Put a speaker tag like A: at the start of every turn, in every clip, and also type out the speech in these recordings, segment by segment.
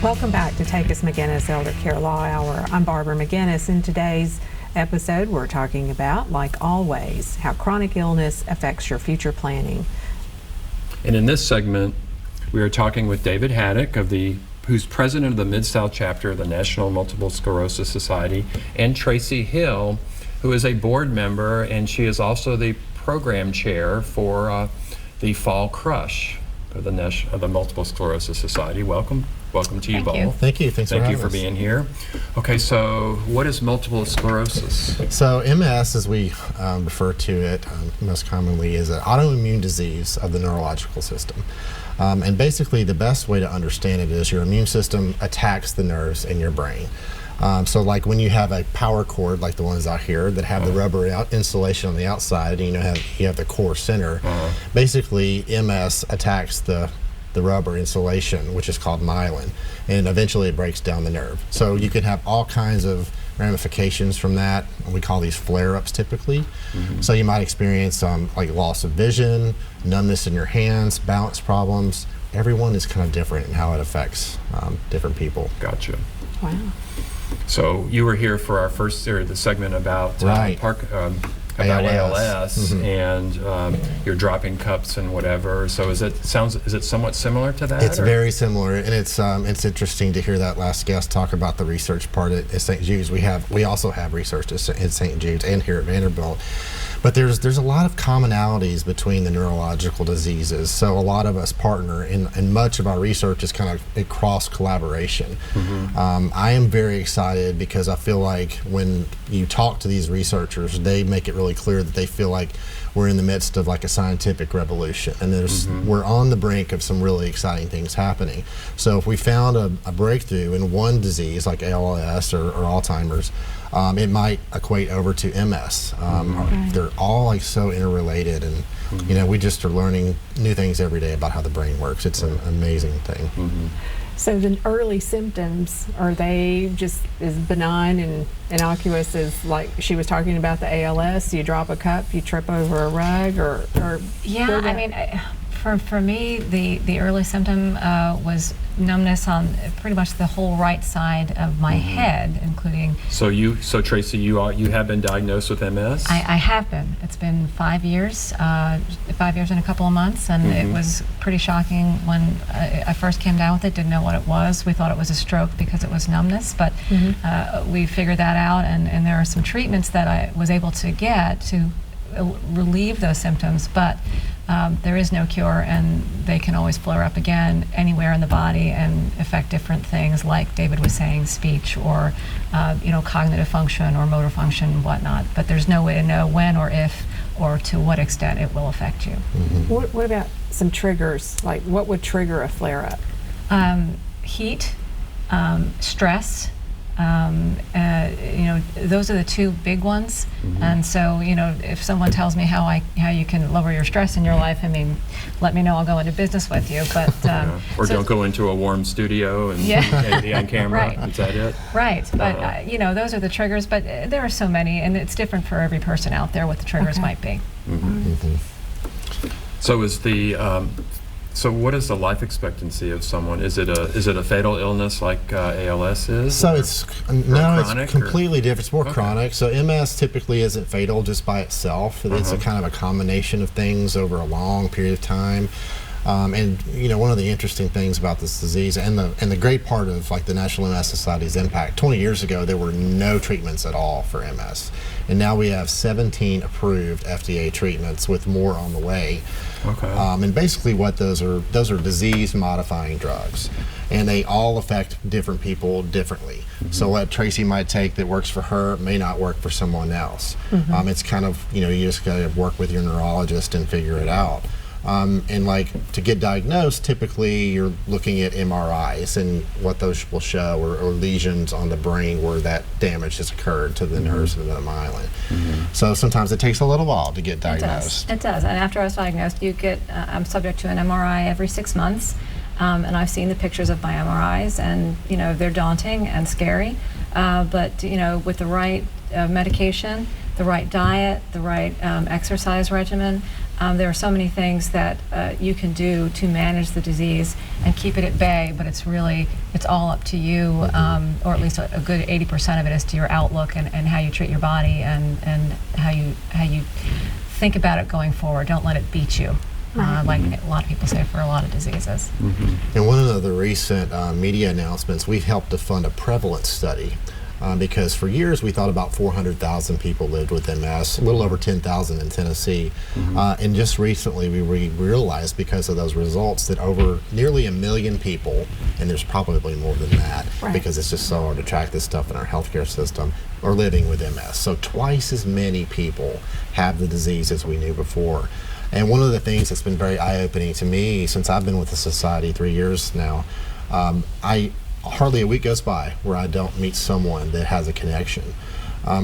A: Welcome back to Takacs McGinnis Elder Care Law Hour. I'm Barbara McGinnis. In today's episode, we're talking about, like always, how chronic illness affects your future planning.
B: And in this segment, we are talking with David Haddock, who's president of the Mid-South chapter of the National Multiple Sclerosis Society, and Tracy Hill, who is a board member, and she is also the program chair for the Fall Crush of the Multiple Sclerosis Society. Welcome to you both.
C: Thank you. Thank you
B: for being here. Okay, so what is multiple sclerosis?
C: So MS, as we refer to it most commonly, is an autoimmune disease of the neurological system. And basically, the best way to understand it is your immune system attacks the nerves in your brain. So like when you have a power cord like the ones out here that have the rubber insulation on the outside, and you have the core center, basically MS attacks the rubber insulation, which is called myelin, and eventually it breaks down the nerve. So you can have all kinds of ramifications from that. We call these flare-ups typically. So you might experience like loss of vision, numbness in your hands, balance problems. Everyone is kind of different in how it affects different people.
B: Gotcha.
A: Wow.
B: So you were here for our first the segment about ALS, and you're dropping cups and whatever. So is it somewhat similar to that?
C: It's very similar, and it's interesting to hear that last guest talk about the research part at St. Jude's. We also have research at St. Jude's and here at Vanderbilt. But there's a lot of commonalities between the neurological diseases. So a lot of us partner, and much of our research is kind of a cross collaboration. I am very excited because I feel like when you talk to these researchers, they make it really clear that they feel like we're in the midst of like a scientific revolution, and we're on the brink of some really exciting things happening. So if we found a breakthrough in one disease like ALS or Alzheimer's, it might equate over to MS. They're all like so interrelated, and we just are learning new things every day about how the brain works. It's an amazing thing.
A: So the early symptoms, are they just as benign and innocuous as, like she was talking about, the ALS? You drop a cup, you trip over a rug, or
D: yeah, I mean, for me, the early symptom was numbness on pretty much the whole right side of my head, including. So
B: Tracy, you have been diagnosed with MS?
D: I have been. It's been 5 years, 5 years and a couple of months, and it was pretty shocking when I first came down with it. Didn't know what it was. We thought it was a stroke because it was numbness, but we figured that out, and there are some treatments that I was able to get to relieve those symptoms, but there is no cure, and they can always flare up again anywhere in the body and affect different things, like David was saying, speech or cognitive function or motor function and whatnot. But there's no way to know when or if or to what extent it will affect you.
A: What about some triggers? Like, what would trigger a flare-up?
D: Heat, stress. Those are the two big ones. And so, if someone tells me how you can lower your stress in your life, I mean, let me know. I'll go into business with you. But
B: or don't go into a warm studio and be on camera.
D: Right.
B: Is that it?
D: Right. But those are the triggers. But there are so many, and it's different for every person out there what the triggers might be.
B: So So what is the life expectancy of someone? Is it a fatal illness like ALS is?
C: So it's completely different. It's more chronic. So MS typically isn't fatal just by itself. It's a kind of a combination of things over a long period of time. And one of the interesting things about this disease, and the great part of like the National MS Society's impact, 20 years ago there were no treatments at all for MS, and now we have 17 approved FDA treatments with more on the way. And basically what those are disease-modifying drugs, and they all affect different people differently. So what Tracy might take that works for her may not work for someone else. It's kind of, you just got to work with your neurologist and figure it out. And like to get diagnosed, typically you're looking at MRIs and what those will show, or lesions on the brain where that damage has occurred to the nerves and the myelin. So sometimes it takes a little while to get diagnosed.
E: It does. And after I was diagnosed, I'm subject to an MRI every 6 months. And I've seen the pictures of my MRIs, and they're daunting and scary. But with the right medication, the right diet, the right exercise regimen, There are so many things that you can do to manage the disease and keep it at bay, but it's all up to you, or at least a good 80% of it is to your outlook and how you treat your body and how you think about it going forward. Don't let it beat you. Like a lot of people say for a lot of diseases.
C: And one of the recent media announcements, we've helped to fund a prevalence study because for years we thought about 400,000 people lived with MS, a little over 10,000 in Tennessee. And just recently we realized because of those results that over nearly 1 million people, and there's probably more than that because it's just so hard to track this stuff in our healthcare system, are living with MS. So twice as many people have the disease as we knew before. And one of the things that's been very eye-opening to me since I've been with the society 3 years now, hardly a week goes by where I don't meet someone that has a connection.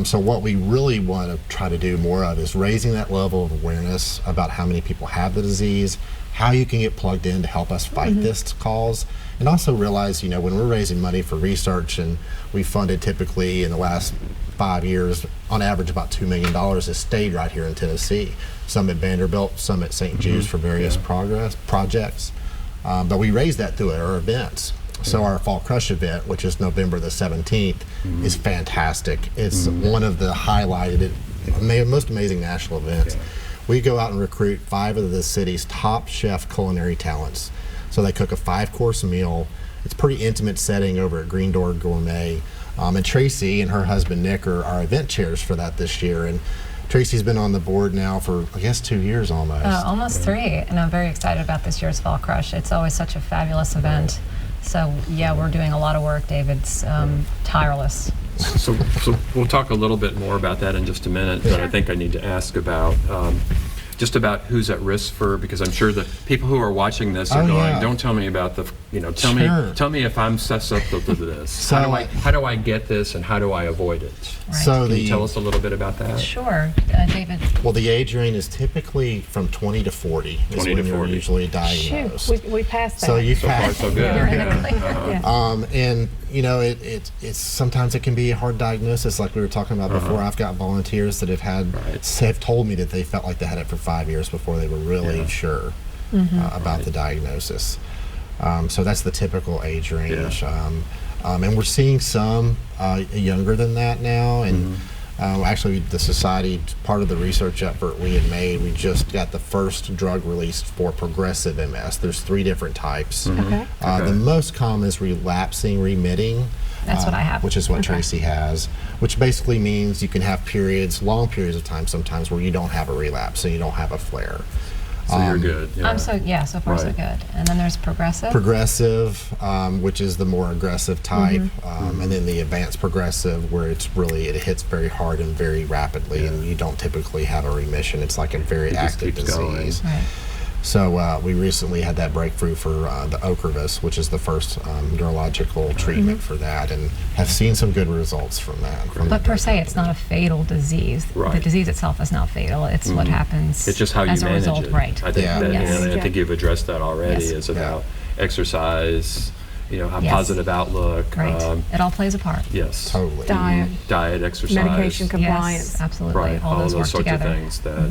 C: So what we really want to try to do more of is raising that level of awareness about how many people have the disease, how you can get plugged in to help us fight this cause, and also realize, when we're raising money for research, and we funded typically in the last 5 years, on average about $2 million has stayed right here in Tennessee. Some at Vanderbilt, some at St. Jude's for various projects. But we raise that through our events. So our Fall Crush event, which is November the 17th, is fantastic. It's one of the highlighted, most amazing national events. We go out and recruit 5 of the city's top chef culinary talents. So they cook a 5-course meal. It's a pretty intimate setting over at Green Door Gourmet. And Tracy and her husband Nick are our event chairs for that this year. And Tracy's been on the board now for, I guess, 2 years almost.
D: Almost 3, and I'm very excited about this year's Fall Crush. It's always such a fabulous event. So yeah, we're doing a lot of work. David's tireless.
B: So we'll talk a little bit more about that in just a minute, but I think I need to ask about just about who's at risk because I'm sure the people who are watching this are going, don't tell me about tell me if I'm susceptible to this. So how do I get this and how do I avoid it?
D: Right.
C: So
B: Can you tell us a little bit about that?
D: Sure, David.
C: Well, the age range is typically from 20 to 40 is when you're usually diagnosed.
A: Shoot, we passed that.
C: So you
B: So far,
C: passed.
B: so good.
C: And it's sometimes it can be a hard diagnosis, like we were talking about before. I've got volunteers that have told me that they felt like they had it for 5 years before they were really sure about the diagnosis. So that's the typical age range. And we're seeing some younger than that now. And actually, the society, part of the research effort we had made, we just got the first drug released for progressive MS. There's 3 different types. The most common is relapsing remitting.
D: That's what I have.
C: Which is what Tracy has, which basically means you can have long periods of time sometimes where you don't have a relapse and you don't have a flare.
B: So you're good.
D: So far so good. And then there's progressive.
C: Progressive, which is the more aggressive type, and then the advanced progressive, where it hits very hard and very rapidly, and you don't typically have a remission. It's like a very active disease.
D: Right.
C: So we recently had that breakthrough for the Ocrevus, which is the first neurological treatment for that, and have seen some good results from that.
D: But per se, it's not a fatal disease.
B: Right.
D: The disease itself is not fatal. It's what happens
B: It's just how you
D: as a
B: manage
D: result.
B: it.
D: Right.
B: I think
D: Yes.
B: I think you've addressed that already.
D: Yes.
B: It's about exercise, a positive outlook.
D: Right. It all plays a part.
B: Yes.
C: Totally.
B: Diet, exercise.
A: Medication compliance.
D: Yes, absolutely.
B: Right.
D: All those work
B: sorts
D: together.
B: of things that.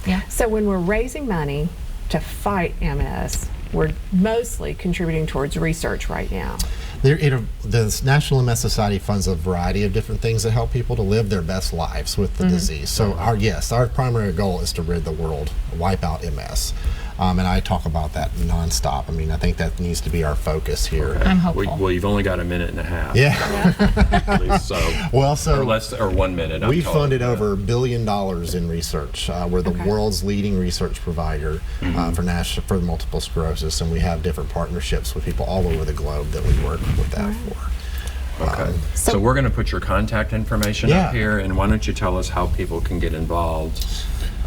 A: Yeah. So when we're raising money to fight MS, we're mostly contributing towards research right now.
C: The National MS Society funds a variety of different things that help people to live their best lives with the disease. So our primary goal is to rid the world, wipe out MS. And I talk about that nonstop. I mean, I think that needs to be our focus here.
D: I'm hopeful.
B: Well, you've only got a minute and a half.
C: Yeah.
B: At least so.
C: Well, so
B: or less, or 1 minute.
C: We funded over $1 billion in research. We're the world's leading research provider for multiple sclerosis, and we have different partnerships with people all over the globe that we work with that for.
B: Okay. So we're going to put your contact information up here, and why don't you tell us how people can get involved?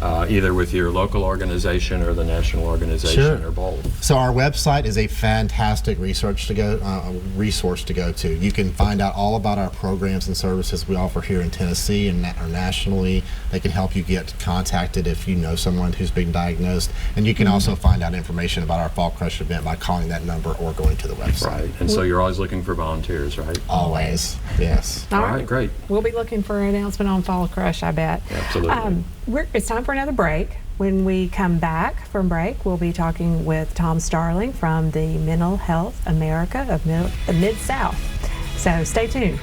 B: Either with your local organization or the national organization or both.
C: So our website is a fantastic resource to go to. You can find out all about our programs and services we offer here in Tennessee and or nationally. They can help you get contacted if you know someone who's been diagnosed. And you can also find out information about our Fall Crush event by calling that number or going to the website.
B: Right. And so you're always looking for volunteers, right?
C: Always. Yes.
A: All
B: right, great.
A: We'll be looking for an announcement on Fall Crush, I bet.
B: Absolutely.
A: It's time for another break. When we come back from break, we'll be talking with Tom Starling from the Mental Health America of the Mid-South. So stay tuned.